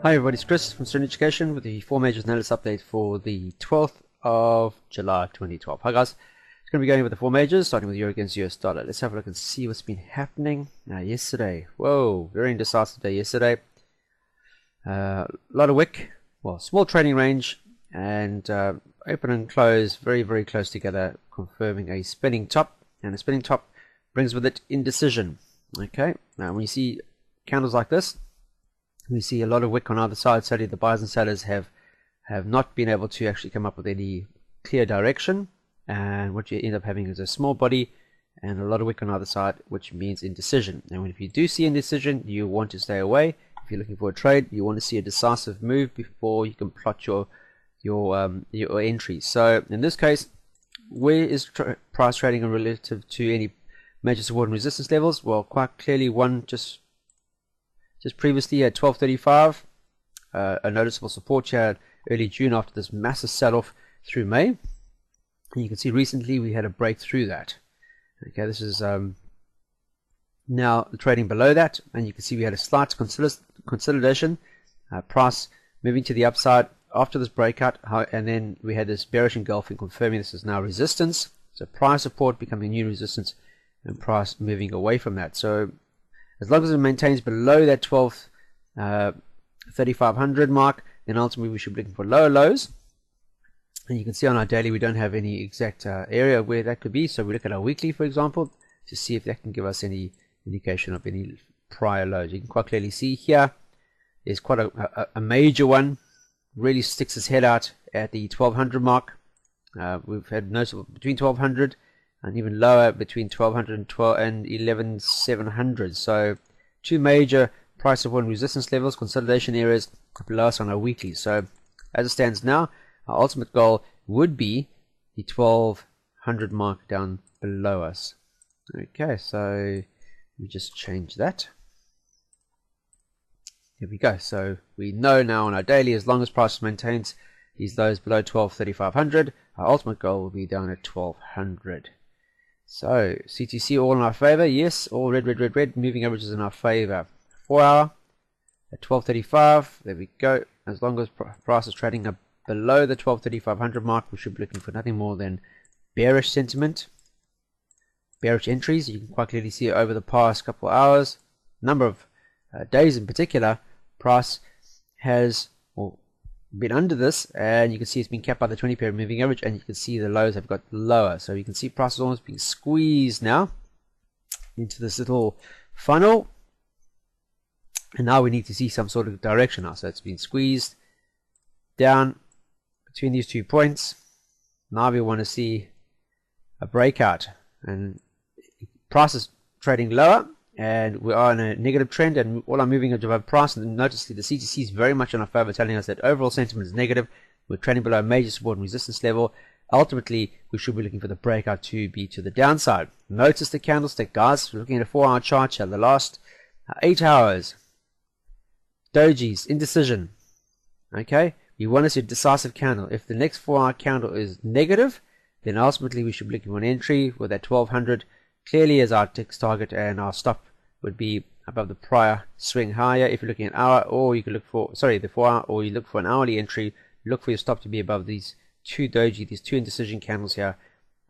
Hi everybody, it's Chris from Serene Education with the 4 Majors Analysis Update for the 12th of July 2012. Hi guys, it's going to be going with the 4 Majors, starting with Euro against US dollar. Let's have a look and see what's been happening. Now yesterday, whoa, very indecisive day yesterday. A lot of wick, well, small trading range, and open and close very close together, confirming a spinning top, and a spinning top brings with it indecision. Okay, now when you see candles like this, we see a lot of wick on either side. Sadly, the buyers and sellers have not been able to actually come up with any clear direction, and what you end up having is a small body and a lot of wick on either side, which means indecision. And if you do see indecision, you want to stay away. If you're looking for a trade, you want to see a decisive move before you can plot your entry. So in this case, where is price trading relative to any major support and resistance levels? Well, quite clearly one just previously at 12.35, a noticeable support here early June after this massive sell-off through May. And you can see recently we had a break through that. Okay, this is now trading below that, and you can see we had a slight consolidation, price moving to the upside after this breakout, and then we had this bearish engulfing confirming this is now resistance. So price support becoming new resistance, and price moving away from that. So as long as it maintains below that 3,500 mark, then ultimately we should be looking for lower lows. And you can see on our daily we don't have any exact area where that could be. So we look at our weekly, for example, to see if that can give us any indication of any prior lows. You can quite clearly see here there's quite a major one, really sticks its head out at the 1,200 mark. We've had noticeable between 1,200 and even lower between 1,200 and 11,700. So two major price support and resistance levels, consolidation areas below us on our weekly. So as it stands now, our ultimate goal would be the 1,200 mark down below us. Okay, so we just change that. Here we go. So we know now on our daily, as long as price maintains these lows below 12,500, our ultimate goal will be down at 1,200. So CTC all in our favor, yes, all red, moving averages in our favor. 4 hour at 12.35, there we go. As long as price is trading up below the 12,500 mark, we should be looking for nothing more than bearish sentiment, bearish entries. You can quite clearly see over the past couple of hours, number of days in particular, price has been under this, and you can see it's been capped by the 20 period moving average, and you can see the lows have got lower. So you can see price is almost being squeezed now into this little funnel, and now we need to see some sort of direction now. So it's been squeezed down between these 2 points. Now we want to see a breakout, and price is trading lower, and we are in a negative trend, and all our moving averages above price. And notice the CTC is very much in our favor, telling us that overall sentiment is negative. We're trading below a major support and resistance level. Ultimately, we should be looking for the breakout to be to the downside. Notice the candlestick, guys. We're looking at a 4 hour chart here. The last 8 hours, dojis, indecision. Okay, we want to see a decisive candle. If the next 4 hour candle is negative, then ultimately we should be looking for an entry with that 1,200 clearly as our next target, and our stop would be above the prior swing higher. If you're looking at hour, or you could look for the 4 hour, or you look for an hourly entry, look for your stop to be above these two doji, these two indecision candles here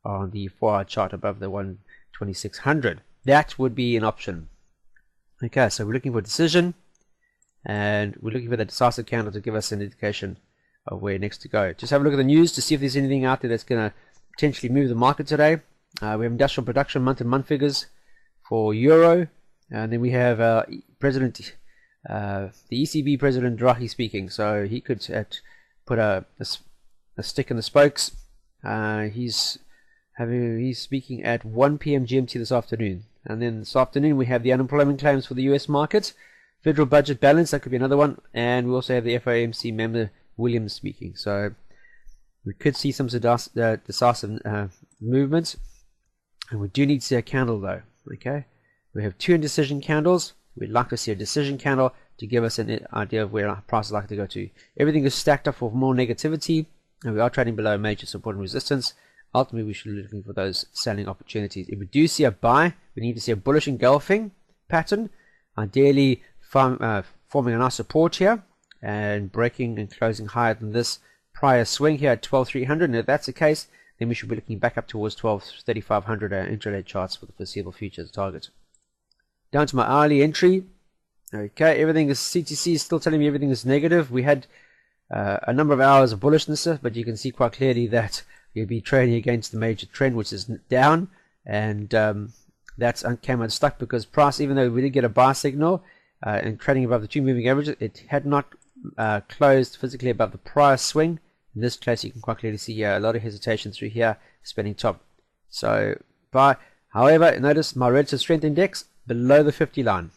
on the 4 hour chart above the 12600. That would be an option. Okay, so we're looking for decision, and we're looking for the decisive candle to give us an indication of where next to go. Just have a look at the news to see if there's anything out there that's going to potentially move the market today. We have industrial production month-to-month figures for Euro, and then we have the ECB President Draghi speaking. So he could put a stick in the spokes. He's speaking at 1 p.m. GMT this afternoon, and then this afternoon we have the unemployment claims for the US market, federal budget balance, that could be another one, and we also have the FOMC member Williams speaking. So we could see some decisive movements. And we do need to see a candle though. Okay, we have 2 indecision candles. We'd like to see a decision candle to give us an idea of where our price is likely to go to. Everything is stacked up for more negativity, and we are trading below major support and resistance. Ultimately, we should be looking for those selling opportunities. If we do see a buy, we need to see a bullish engulfing pattern, ideally forming a nice support here, and breaking and closing higher than this prior swing here at 12,300. And if that's the case, then we should be looking back up towards 12,3500 intraday charts for the foreseeable future as target. Down to my hourly entry. Okay, everything is CTC is still telling me everything is negative. We had a number of hours of bullishness, but you can see quite clearly that you'll be trading against the major trend, which is down, and that's came unstuck because price, even though we did get a buy signal and trading above the 2 moving averages, it had not closed physically above the prior swing. In this case, you can quite clearly see a lot of hesitation through here, spinning top. So buy. However, notice my relative strength index below the 50 line.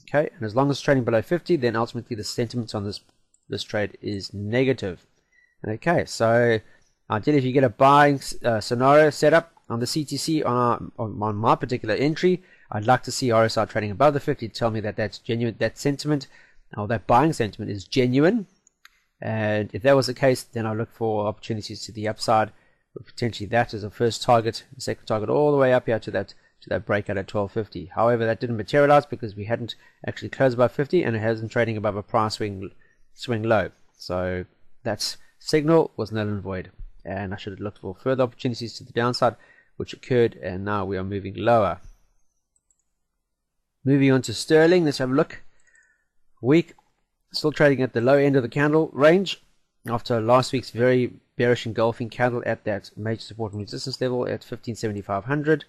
Okay, and as long as it's trading below 50, then ultimately the sentiment on this trade is negative. Okay, so ideally, if you get a buying scenario set up on the CTC on my particular entry, I'd like to see RSI trading above the 50 to tell me that that's genuine, that sentiment or that buying sentiment is genuine. And if that was the case, then I'll look for opportunities to the upside, with potentially that as a first target, the second target, all the way up here to that breakout at 1250. However, that didn't materialize because we hadn't actually closed above 50 and it hasn't trading above a price swing low. So that signal was null and void, and I should have looked for further opportunities to the downside, which occurred, and now we are moving lower. Moving on to sterling, let's have a look. Week, still trading at the low end of the candle range after last week's very bearish engulfing candle at that major support and resistance level at 15,700,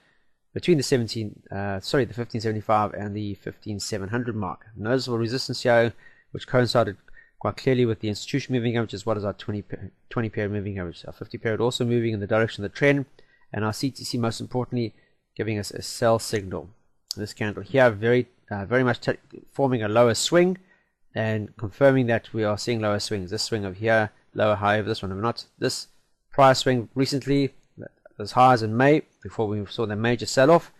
between the 1575 and the 15,700 mark. Noticeable resistance here, which coincided quite clearly with the institution moving average, as well as our 20 period moving average. Our 50 period also moving in the direction of the trend, and our CTC most importantly giving us a sell signal. This candle here very much forming a lower swing and confirming that we are seeing lower swings. This swing over here lower, however this one have not. This prior swing recently, as high as in May, before we saw the major sell-off.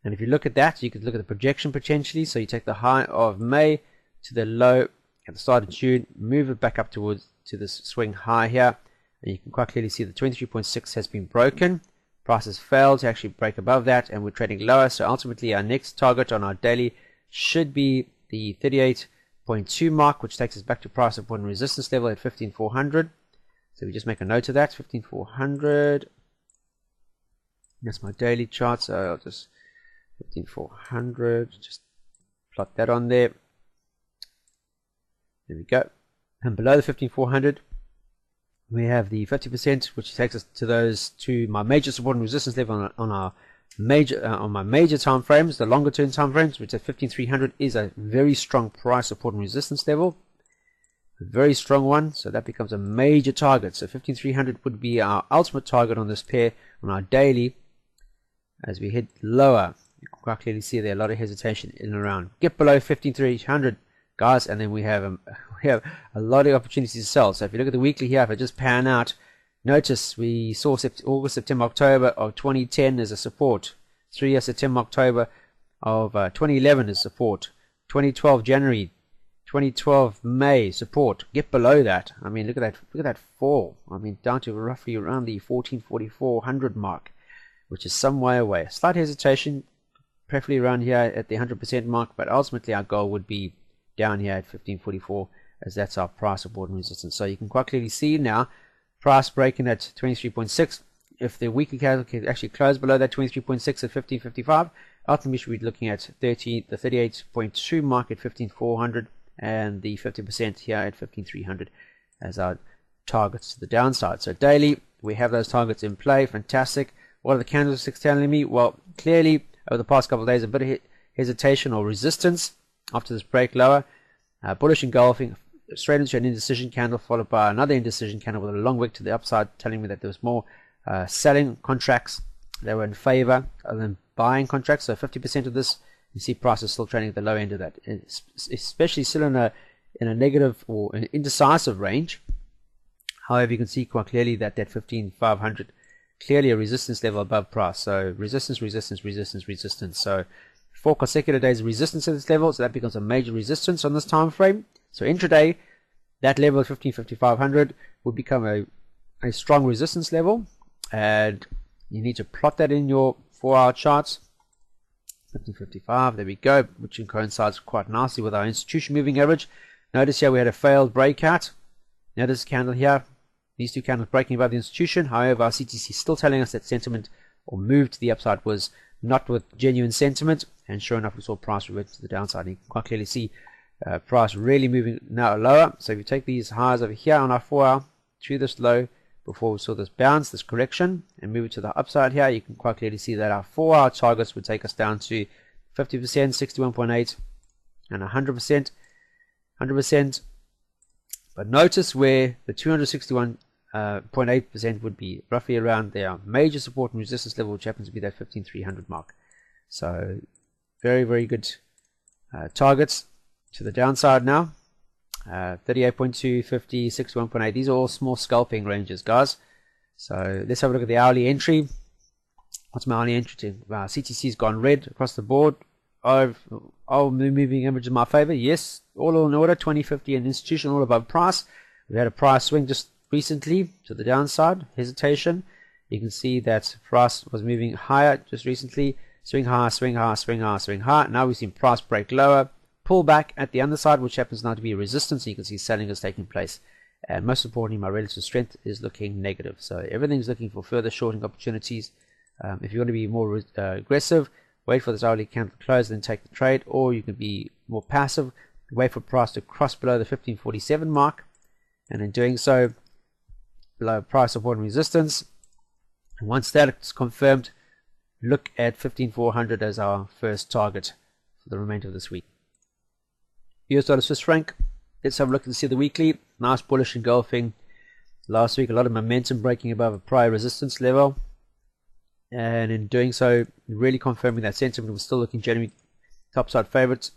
And if you look at that, you could look at the projection potentially. So you take the high of May to the low at the start of June, move it back up towards to this swing high here, and you can quite clearly see the 23.6 has been broken. Price has failed to actually break above that, and we're trading lower. So ultimately, our next target on our daily should be the 38.2 mark, which takes us back to price support and resistance level at 15,400. So we just make a note of that, 15,400. That's my daily chart, so I'll just 15,400, just plot that on there. There we go. And below the 15,400, we have the 50%, which takes us to my major support and resistance level on our major on my major time frames, the longer term time frames, which at 15,300 is a very strong price support and resistance level, a very strong one. So that becomes a major target. So 15,300 would be our ultimate target on this pair on our daily. As we head lower, you can quite clearly see there a lot of hesitation in and around. Get below 15,300, guys, and then we have a lot of opportunities to sell. So if you look at the weekly here, if I just pan out, notice we saw August, September, October of 2010 as a support. 3 years September, October of 2011 as support. 2012 January, 2012 May support. Get below that. I mean, look at that fall. I mean, down to roughly around the 14,400 mark, which is some way away. Slight hesitation, preferably around here at the 100% mark, but ultimately our goal would be down here at 1544, as that's our price support and resistance. So you can quite clearly see now, price breaking at 23.6. If the weekly candle can actually close below that 23.6 at 1555, ultimately we should be looking at the 38.2 mark at 15,400 and the 50% here at 15,300 as our targets to the downside. So daily, we have those targets in play. Fantastic. What are the candlesticks telling me? Well, clearly over the past couple of days, a bit of hesitation or resistance after this break lower. Bullish engulfing, straight into an indecision candle, followed by another indecision candle with a long wick to the upside, telling me that there was more selling contracts that were in favor than buying contracts. So 50% of this, you see prices still trading at the low end of that, especially still in a negative or an indecisive range. However, you can see quite clearly that 15,500 clearly a resistance level above price. So resistance, resistance, resistance, resistance. So 4 consecutive days of resistance at this level, so that becomes a major resistance on this time frame. So intraday, that level of 15,500 would become a strong resistance level, and you need to plot that in your 4-hour charts. 1555, there we go, which coincides quite nicely with our institution moving average. Notice here we had a failed breakout. Now this candle here, these two candles breaking above the institution. However, our CTC is still telling us that sentiment or move to the upside was not with genuine sentiment, and sure enough we saw price revert to the downside. You can quite clearly see price really moving now lower. So if you take these highs over here on our 4 hour to this low before we saw this bounce, this correction, and move it to the upside here, you can quite clearly see that our 4 hour targets would take us down to 50%, 61.8 and 100%. But notice where the 261.8% would be roughly around their major support and resistance level, which happens to be that 15,300 mark. So very, very good targets to the downside now. 38.2, 50, 61.8. These are all small scalping ranges, guys. So let's have a look at the hourly entry. What's my hourly entry to? CTC's gone red across the board. Oh, moving average in my favor. Yes, all in order. 20, 50 and institutional all above price. We had a price swing just recently to the downside. Hesitation. You can see that price was moving higher just recently. Swing high, swing high, swing high, swing high. Now we've seen price break lower, pull back at the underside, which happens now to be resistance. You can see selling is taking place. And most importantly, my relative strength is looking negative. So everything's looking for further shorting opportunities. If you want to be more aggressive, wait for this hourly candle to close, then take the trade. Or you can be more passive, wait for price to cross below the 1547 mark. And in doing so, below price support and resistance. And once that's confirmed, look at 15,400 as our first target for the remainder of this week. US dollar Swiss franc. Let's have a look and see the weekly. Nice bullish engulfing. Last week, a lot of momentum breaking above a prior resistance level. And in doing so, really confirming that sentiment was still looking genuinely topside favorites.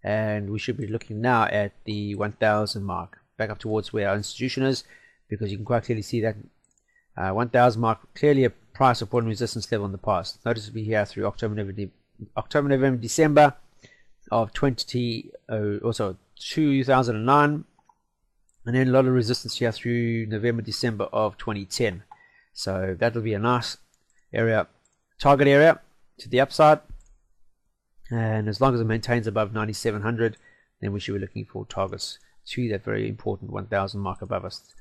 And we should be looking now at the 1,000 mark. Back up towards where our institution is, because you can quite clearly see that 1,000 mark, clearly a price support and resistance level in the past. Noticeably here through October, November, December of 2009, and then a lot of resistance here through November, December of 2010. So that will be a nice area, target area to the upside, and as long as it maintains above 9,700, then we should be looking for targets to that very important 1,000 mark above us.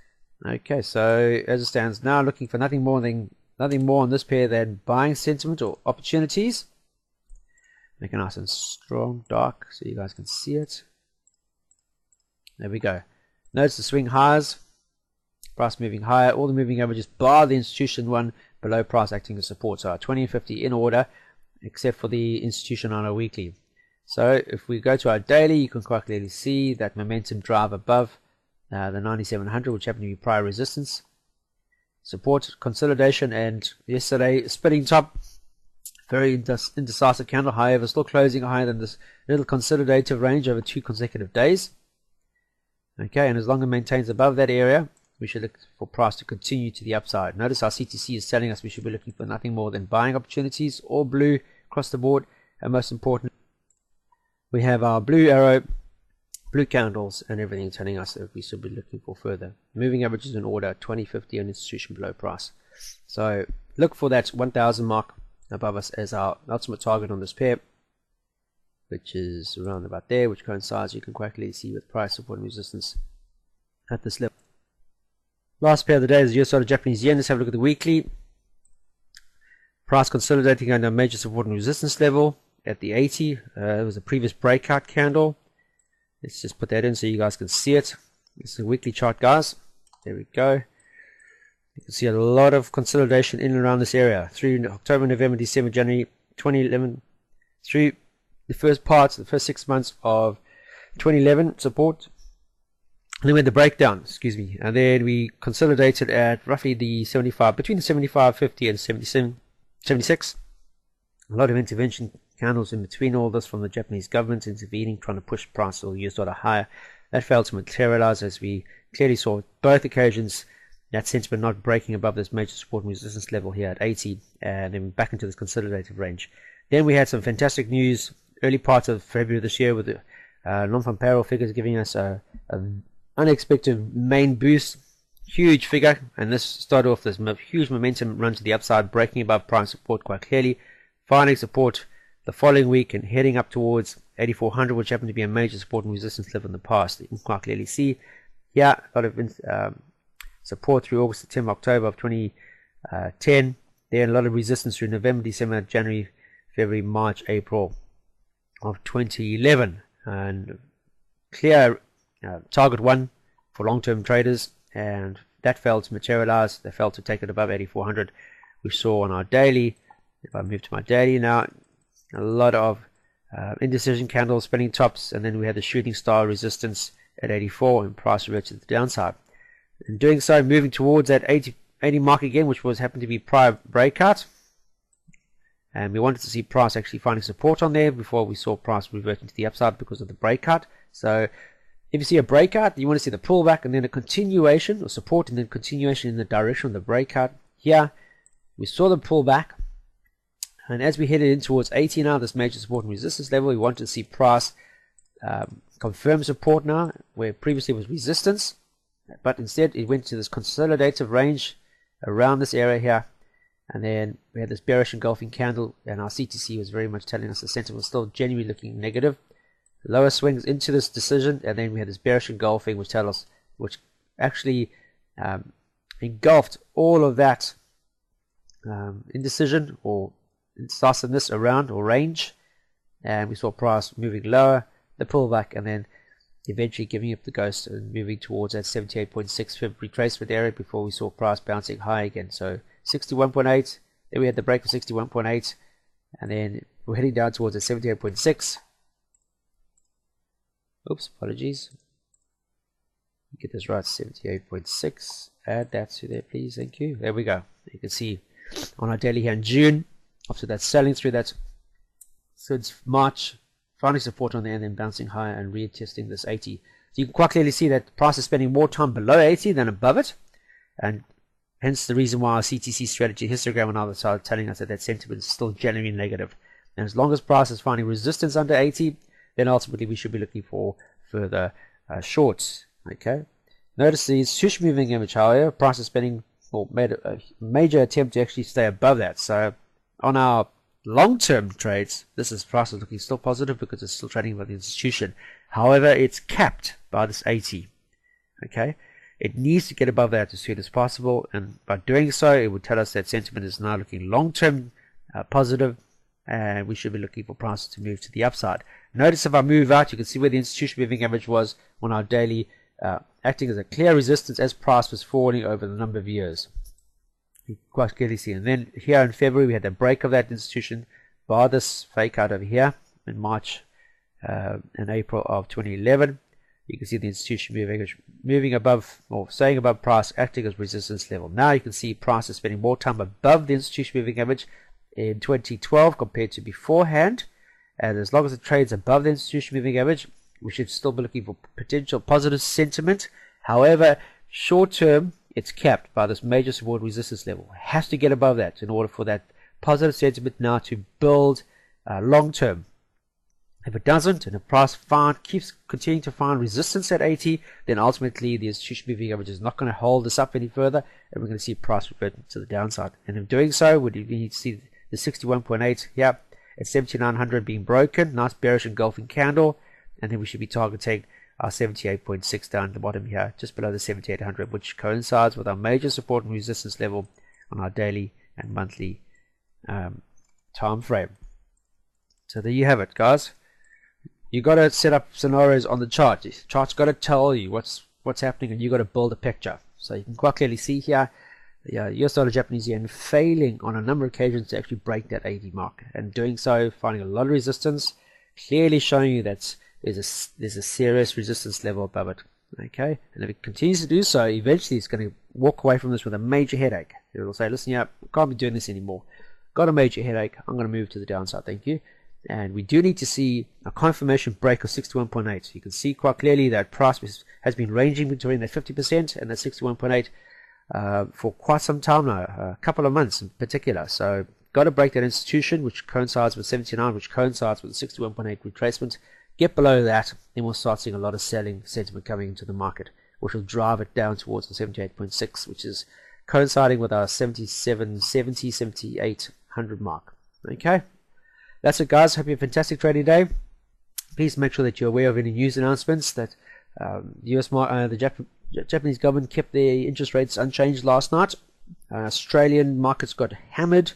Okay, so as it stands now, looking for nothing more on this pair than buying sentiment or opportunities. Make it nice and strong, dark, so you guys can see it. There we go. Notice the swing highs, price moving higher, all the moving averages bar the institution one below price acting as support. So 20 and 50 in order, except for the institution on a weekly. So if we go to our daily, you can quite clearly see that momentum drive above the 9,700, which happened to be prior resistance. Support, consolidation, and yesterday splitting top. Very indecisive candle, however, still closing higher than this little consolidative range over 2 consecutive days. Okay, and as long as it maintains above that area, we should look for price to continue to the upside. Notice our CTC is telling us we should be looking for nothing more than buying opportunities, all blue across the board, and most important, we have our blue arrow, blue candles, and everything telling us that we should be looking for further moving averages in order, 20, 50 and institution below price. So look for that 1,000 mark above us as our ultimate target on this pair, which is around about there, which coincides, you can quite clearly see, with price support and resistance at this level. Last pair of the day is US dollar Japanese yen. Let's have a look at the weekly. Price consolidating under major support and resistance level at the 80. It was a previous breakout candle. Let's just put that in so you guys can see it. This is a weekly chart, guys. There we go. You can see a lot of consolidation in and around this area through October, November, December, January 2011, through the first 6 months of 2011 support. And then we had the breakdown, and then we consolidated at roughly the 75, between the 75, 50 and 77, 76. A lot of intervention candles in between all this from the Japanese government intervening, trying to push price or US dollar higher. That failed to materialize, as we clearly saw both occasions. That sentiment not breaking above this major support and resistance level here at 80, and then back into this consolidated range. Then we had some fantastic news early part of February this year, with the non-farm payroll figures giving us a unexpected main boost, huge figure, and this started off this huge momentum run to the upside, breaking above price support quite clearly, finding support the following week and heading up towards 8400, which happened to be a major support and resistance level in the past. You can quite clearly see here a lot of support through August, September, October of 2010. Then a lot of resistance through November, December, January, February, March, April of 2011. And clear target one for long-term traders, and that failed to materialize. They failed to take it above 8400. We saw on our daily, if I move to my daily now, a lot of indecision candles, spinning tops, and then we had the shooting star resistance at 84 and price reverted to the downside. In doing so, moving towards that 80 mark again, which was happened to be prior breakout, and we wanted to see price actually finding support on there before we saw price reverting to the upside because of the breakout. So if you see a breakout, you want to see the pullback and then a continuation or support and then continuation in the direction of the breakout. Here we saw the pullback, and as we headed in towards 80 now, this major support and resistance level, we wanted to see price confirm support now, where previously was resistance, but instead it went to this consolidative range around this area here, and then we had this bearish engulfing candle, and our CTC was very much telling us the sentiment was still genuinely looking negative. Lower swings into this decision, and then we had this bearish engulfing, which actually engulfed all of that indecision or indecisiveness around or range, and we saw price moving lower, the pullback, and then eventually giving up the ghost and moving towards that 78.6 Fib retracement area before we saw price bouncing high again. So 61.8, then we had the break of 61.8, and then we're heading down towards the 78.6. Oops, apologies. Get this right, 78.6. Add that to there, please. Thank you. There we go. You can see on our daily here in June, after that selling through that since March, finding support on there and then bouncing higher and retesting this 80. So you can quite clearly see that price is spending more time below 80 than above it, and hence the reason why our CTC strategy histogram on the other side telling us that that sentiment is still generally negative. And as long as price is finding resistance under 80, then ultimately we should be looking for further shorts. Okay. Notice the institution moving image, however, price is spending or made a major attempt to actually stay above that. So on our long-term trades, this is price is looking still positive because it's still trading with the institution. However, it's capped by this 80. Okay, it needs to get above that as soon as possible, and by doing so, it would tell us that sentiment is now looking long-term positive, and we should be looking for prices to move to the upside. Notice if I move out, you can see where the institution moving average was on our daily, acting as a clear resistance as price was falling over the number of years. You can quite clearly see. And then here in February, we had the break of that institution by this fake out over here in March and April of 2011. You can see the institution moving above or staying above price, acting as resistance level. Now you can see price is spending more time above the institution moving average in 2012 compared to beforehand. And as long as it trades above the institution moving average, we should still be looking for potential positive sentiment. However, short term, it's capped by this major support resistance level. It has to get above that in order for that positive sentiment now to build long term. If it doesn't, and the price keeps continuing to find resistance at 80, then ultimately the institution moving average is not going to hold this up any further, and we're going to see price revert to the downside. And in doing so, we need to see the 61.8 here at 7900 being broken, nice bearish engulfing candle, and then we should be targeting our 78.6 down at the bottom here, just below the 7800, which coincides with our major support and resistance level on our daily and monthly time frame. So there you have it, guys. You got to set up scenarios on the chart. The chart's got to tell you what's happening, and you got to build a picture. So you can quite clearly see here, US dollar Japanese yen failing on a number of occasions to actually break that 80 mark, and doing so, finding a lot of resistance, clearly showing you that there's a serious resistance level above it. Okay, and if it continues to do so, eventually it's going to walk away from this with a major headache. It will say, listen, I can't be doing this anymore. Got a major headache. I'm going to move to the downside. Thank you. And we do need to see a confirmation break of 61.8. You can see quite clearly that price has been ranging between that 50% and that 61.8 for quite some time now, a couple of months in particular. So got to break that institution, which coincides with 79, which coincides with the 61.8 retracement. Get below that, then we'll start seeing a lot of selling sentiment coming into the market, which will drive it down towards the 78.6, which is coinciding with our 7770, 7800 mark. Okay, that's it, guys. Hope you have a fantastic trading day. please make sure that you're aware of any news announcements that the Japanese government kept their interest rates unchanged last night. Australian markets got hammered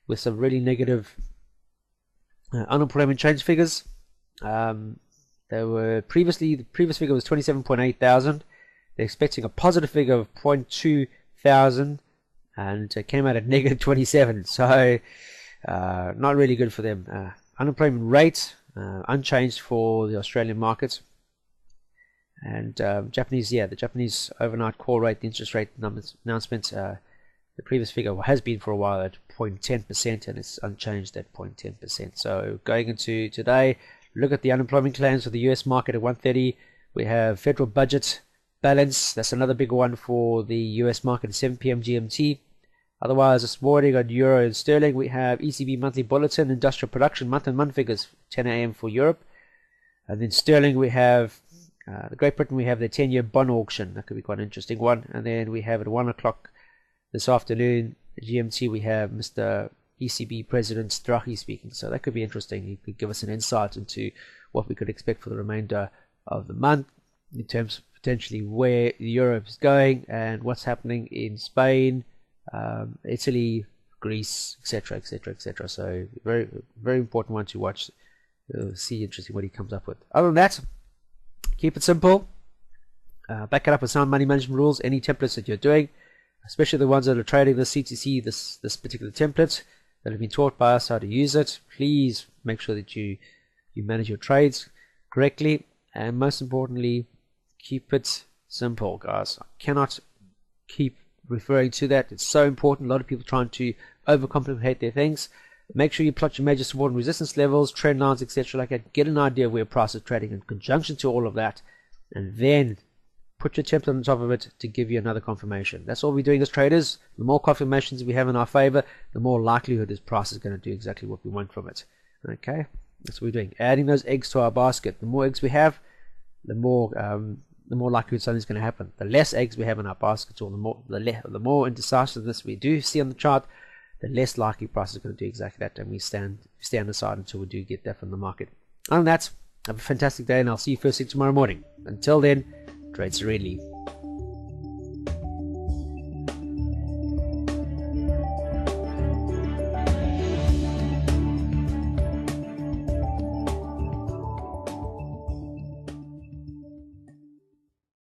with some really negative unemployment change figures. The previous figure was 27.8 thousand. They're expecting a positive figure of 0.2 thousand, and it came out at negative 27. So not really good for them. Unemployment rate unchanged for the Australian markets. And the Japanese overnight call rate, the interest rate announcement, the previous figure has been for a while at 0.10%, and it's unchanged at 0.10%. So going into today, look at the unemployment claims for the US market at 1:30. We have federal budget balance. That's another big one for the US market at 7 p.m. GMT. Otherwise, this morning on Euro and Sterling, we have ECB monthly bulletin, industrial production month-on-month figures, 10 a.m. for Europe. And then Sterling, we have Great Britain, we have the 10-year bond auction. That could be quite an interesting one. And then we have at 1 o'clock this afternoon, GMT, we have Mr. ECB President Draghi speaking. So that could be interesting. He could give us an insight into what we could expect for the remainder of the month in terms of potentially where Europe is going and what's happening in Spain, Italy, Greece, etc., etc., etc. So very, very important one to watch. See interesting what he comes up with. Other than that, keep it simple. Back it up with sound money management rules. Any templates that you're doing, especially the ones that are trading the CTC, this particular template that have been taught by us how to use it. Please make sure that you manage your trades correctly, and most importantly, keep it simple, guys. I cannot keep referring to that. It's so important. A lot of people trying to overcomplicate their things. Make sure you plot your major support and resistance levels, trend lines, etc. like that. Get an idea of where price is trading in conjunction to all of that, and then put your template on top of it to give you another confirmation. That's all we're doing as traders. The more confirmations we have in our favor, the more likelihood this price is going to do exactly what we want from it. Okay, that's what we're doing. Adding those eggs to our basket. The more eggs we have, the more likelihood something's going to happen. The less eggs we have in our baskets, or the more indecisiveness we do see on the chart, the less likely price is going to do exactly that, and we stand aside until we do get that from the market. Other than that, have a fantastic day, and I'll see you first thing tomorrow morning. Until then, trade serenely.